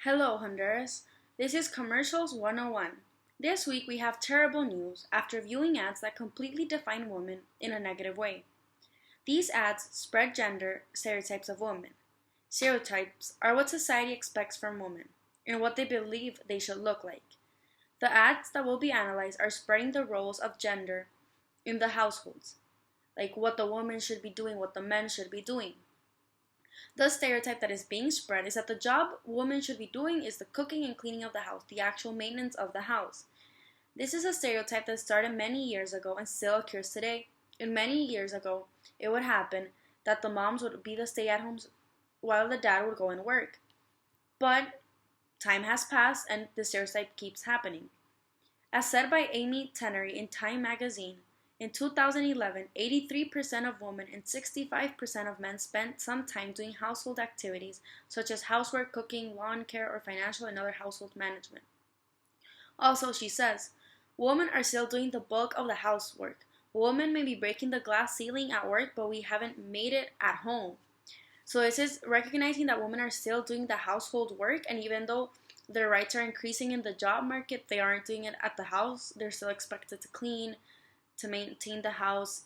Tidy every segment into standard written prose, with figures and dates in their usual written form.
Hello, Honduras. This is Commercials 101. This week we have terrible news after viewing ads that completely define women in a negative way. These ads spread gender stereotypes of women. Stereotypes are what society expects from women and what they believe they should look like. The ads that will be analyzed are spreading the roles of gender in the households, like what the woman should be doing, what the men should be doing. The stereotype that is being spread is that the job women should be doing is the cooking and cleaning of the house, the actual maintenance of the house. This is a stereotype that started many years ago and still occurs today. And many years ago, it would happen that the moms would be the stay-at-homes while the dad would go and work. But time has passed and the stereotype keeps happening. As said by Amy Tenery in Time magazine, in 2011, 83% of women and 65% of men spent some time doing household activities such as housework, cooking, lawn care, or financial and other household management. Also, she says, women are still doing the bulk of the housework. Women may be breaking the glass ceiling at work, but we haven't made it at home. So this is recognizing that women are still doing the household work, and even though their rights are increasing in the job market, they aren't doing it at the house. They're still expected to clean, to maintain the house.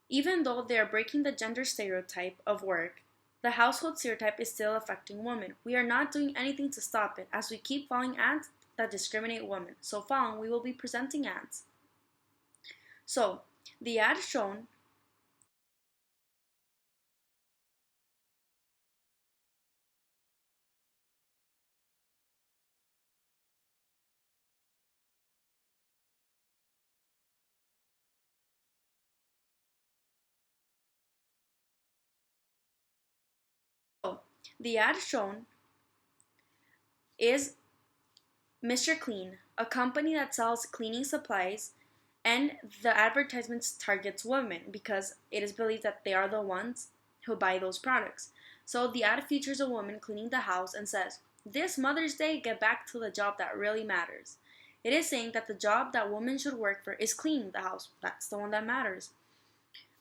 Even though they are breaking the gender stereotype of work, the household stereotype is still affecting women. We are not doing anything to stop it as we keep following ads that discriminate women. So following, we will be presenting ads. So, the ad shown the ad shown is Mr. Clean, a company that sells cleaning supplies, and the advertisements targets women because it is believed that they are the ones who buy those products. So the ad features a woman cleaning the house and says, "This Mother's Day, get back to the job that really matters." It is saying that the job that women should work for is cleaning the house. That's the one that matters.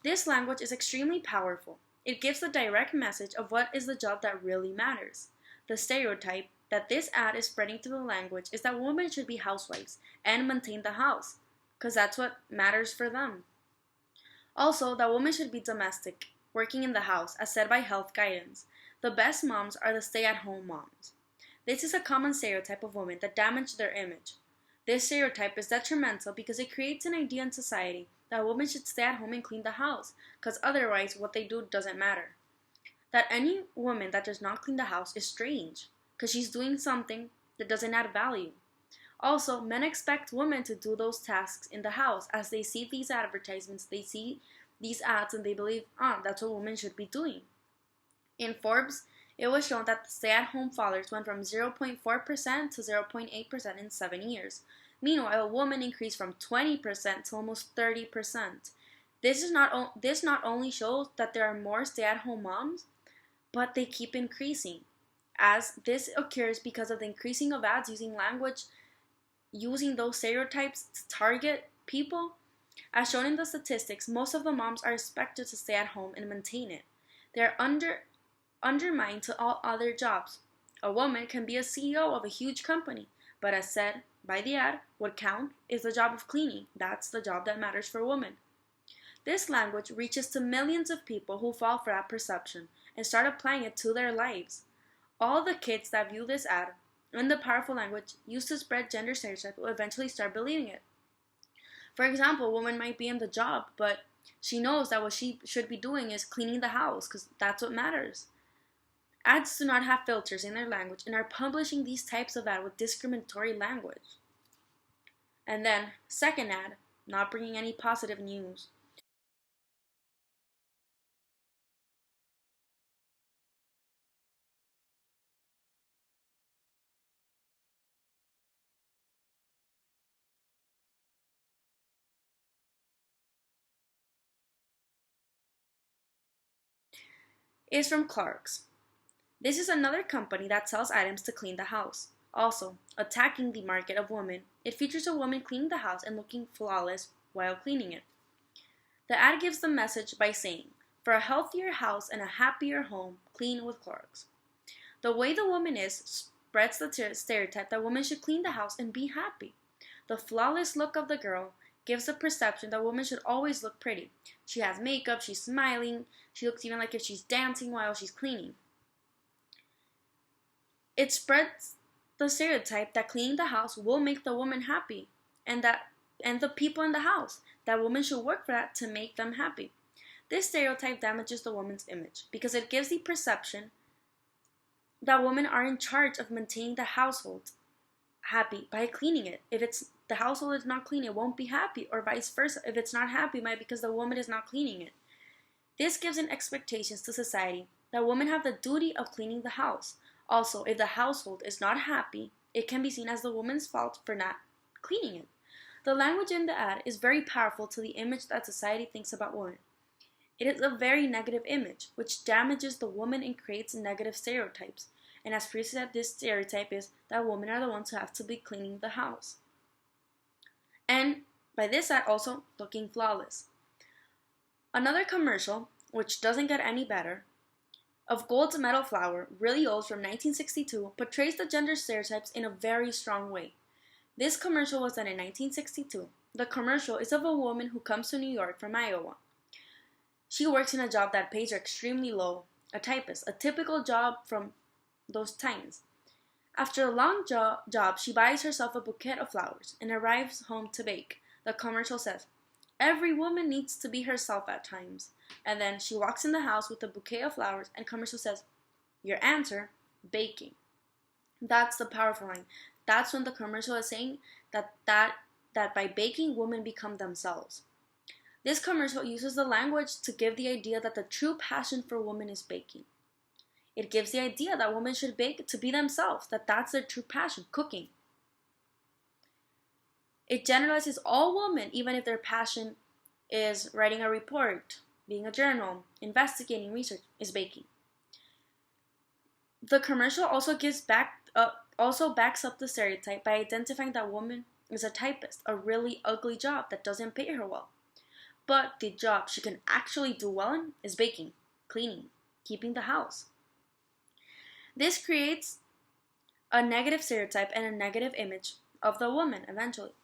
This language is extremely powerful. It gives the direct message of what is the job that really matters. The stereotype that this ad is spreading through the language is that women should be housewives and maintain the house, because that's what matters for them. Also, that women should be domestic, working in the house, as said by health guidance. The best moms are the stay-at-home moms. This is a common stereotype of women that damage their image. This stereotype is detrimental because it creates an idea in society that women should stay at home and clean the house, because otherwise what they do doesn't matter. That any woman that does not clean the house is strange, because she's doing something that doesn't add value. Also, men expect women to do those tasks in the house as they see these advertisements, they see these ads, and they believe, that's what women should be doing. In Forbes, it was shown that the stay-at-home fathers went from 0.4% to 0.8% in 7 years. Meanwhile, women increased from 20% to almost 30%. This not only shows that there are more stay-at-home moms, but they keep increasing. As this occurs because of the increasing of ads using language, using those stereotypes to target people. As shown in the statistics, most of the moms are expected to stay at home and maintain it. They are undermined to all other jobs. A woman can be a CEO of a huge company, but as said by the ad, what counts is the job of cleaning. That's the job that matters for women. This language reaches to millions of people who fall for that perception and start applying it to their lives. All the kids that view this ad and the powerful language used to spread gender stereotypes will eventually start believing it. For example, a woman might be in the job, but she knows that what she should be doing is cleaning the house because that's what matters. Ads do not have filters in their language and are publishing these types of ads with discriminatory language. And then, second ad, not bringing any positive news. Is from Clark's. This is another company that sells items to clean the house. Also, attacking the market of women, it features a woman cleaning the house and looking flawless while cleaning it. The ad gives the message by saying, "For a healthier house and a happier home, clean with Clorox." The way the woman is spreads the stereotype that women should clean the house and be happy. The flawless look of the girl gives the perception that women should always look pretty. She has makeup, she's smiling, she looks even like if she's dancing while she's cleaning. It spreads the stereotype that cleaning the house will make the woman happy, and the people in the house, that women should work for that to make them happy. This stereotype damages the woman's image because it gives the perception that women are in charge of maintaining the household happy by cleaning it. If the household is not clean, it won't be happy, or vice versa. If it's not happy, it might be because the woman is not cleaning it. This gives an expectations to society that women have the duty of cleaning the house. Also, if the household is not happy, it can be seen as the woman's fault for not cleaning it. The language in the ad is very powerful to the image that society thinks about women. It is a very negative image, which damages the woman and creates negative stereotypes. And as previously said, this stereotype is that women are the ones who have to be cleaning the house. And by this ad also, looking flawless. Another commercial, which doesn't get any better, of Gold's Metal Flour, really old, from 1962, portrays the gender stereotypes in a very strong way. This commercial was done in 1962. The commercial is of a woman who comes to New York from Iowa. She works in a job that pays her extremely low, a typist, a typical job from those times. After a long job, she buys herself a bouquet of flowers and arrives home to bake. The commercial says, "Every woman needs to be herself at times." And then she walks in the house with a bouquet of flowers, and commercial says, "Your answer, baking." That's the powerful line. That's when the commercial is saying that by baking, women become themselves. This commercial uses the language to give the idea that the true passion for women is baking. It gives the idea that women should bake to be themselves, that that's their true passion, cooking. It generalizes all women, even if their passion is writing a report, being a journal, investigating research, is baking. The commercial also backs up the stereotype by identifying that woman is a typist, a really ugly job that doesn't pay her well. But the job she can actually do well in is baking, cleaning, keeping the house. This creates a negative stereotype and a negative image of the woman eventually.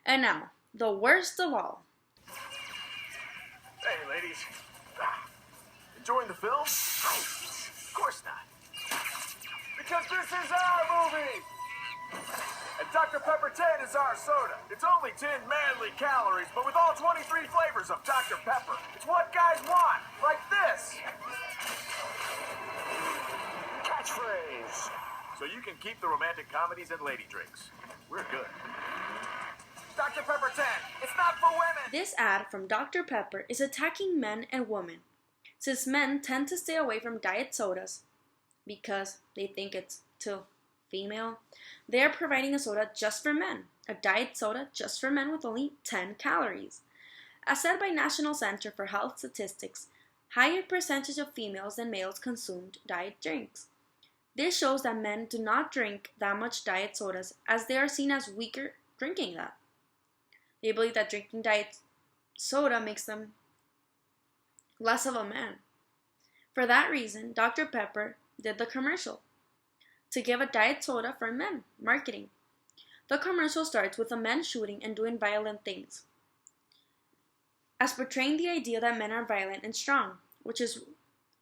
And now, the worst of all. Hey, ladies. Enjoying the film? Of course not. Because this is our movie! And Dr. Pepper 10 is our soda. It's only 10 manly calories, but with all 23 flavors of Dr. Pepper. It's what guys want, like this. Catchphrase. So you can keep the romantic comedies and lady drinks. We're good. Dr. Pepper 10, it's not for women! This ad from Dr. Pepper is attacking men and women, since men tend to stay away from diet sodas because they think it's too female. They are providing a soda just for men, a diet soda just for men with only 10 calories. As said by National Center for Health Statistics, higher percentage of females than males consumed diet drinks. This shows that men do not drink that much diet sodas, as they are seen as weaker drinking that. They believe that drinking diet soda makes them less of a man. For that reason, Dr. Pepper did the commercial to give a diet soda for men marketing. The commercial starts with a man shooting and doing violent things, as portraying the idea that men are violent and strong, which is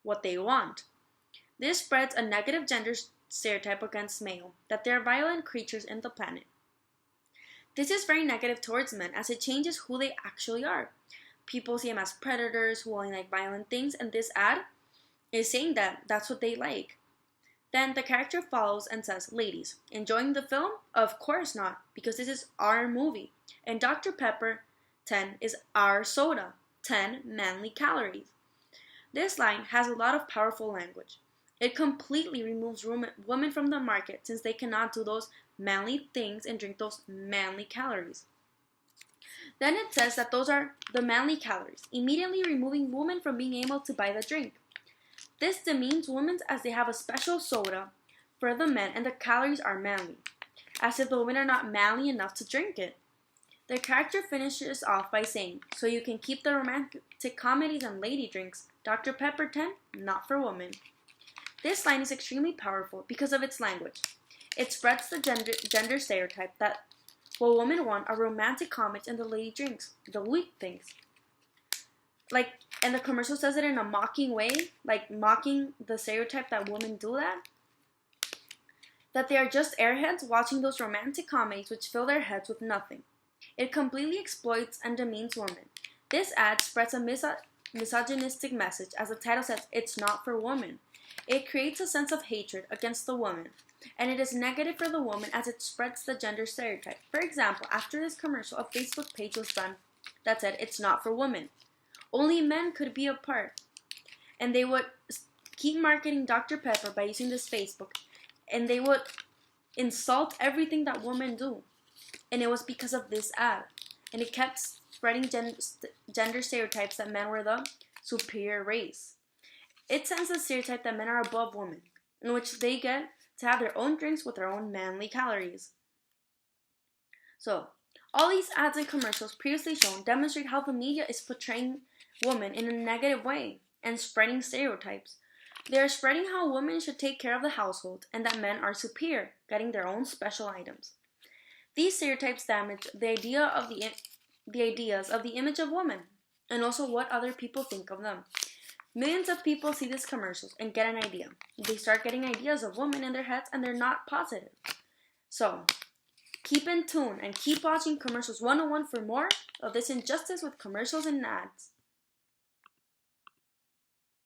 what they want. This spreads a negative gender stereotype against male, that they are violent creatures in the planet. This is very negative towards men, as it changes who they actually are. People see them as predators who only like violent things, and this ad is saying that that's what they like. Then the character follows and says, "Ladies, enjoying the film? Of course not, because this is our movie. And Dr. Pepper 10 is our soda, 10 manly calories." This line has a lot of powerful language. It completely removes women from the market, since they cannot do those manly things and drink those manly calories. Then it says that those are the manly calories, immediately removing women from being able to buy the drink. This demeans women, as they have a special soda for the men and the calories are manly, as if the women are not manly enough to drink it. The character finishes off by saying, "So you can keep the romantic comedies and lady drinks, Dr. Pepper 10, not for women." This line is extremely powerful because of its language. It spreads the gender stereotype that what women want are romantic comments and the lady drinks, the weak things. Like, and the commercial says it in a mocking way, like mocking the stereotype that women do that they are just airheads watching those romantic comedies which fill their heads with nothing. It completely exploits and demeans women. This ad spreads a misogynistic message, as the title says, it's not for women. It creates a sense of hatred against the woman, and it is negative for the woman as it spreads the gender stereotype. For example, after this commercial, a Facebook page was done that said, it's not for women. Only men could be a part. And they would keep marketing Dr. Pepper by using this Facebook, and they would insult everything that women do. And it was because of this ad. And it kept spreading gender stereotypes that men were the superior race. It sends the stereotype that men are above women, in which they get to have their own drinks with their own manly calories. So, all these ads and commercials previously shown demonstrate how the media is portraying women in a negative way and spreading stereotypes. They are spreading how women should take care of the household and that men are superior, getting their own special items. These stereotypes damage the ideas of the image of women and also what other people think of them. Millions of people see these commercials and get an idea. They start getting ideas of women in their heads and they're not positive. So, keep in tune and keep watching Commercials 101 for more of this injustice with commercials and ads.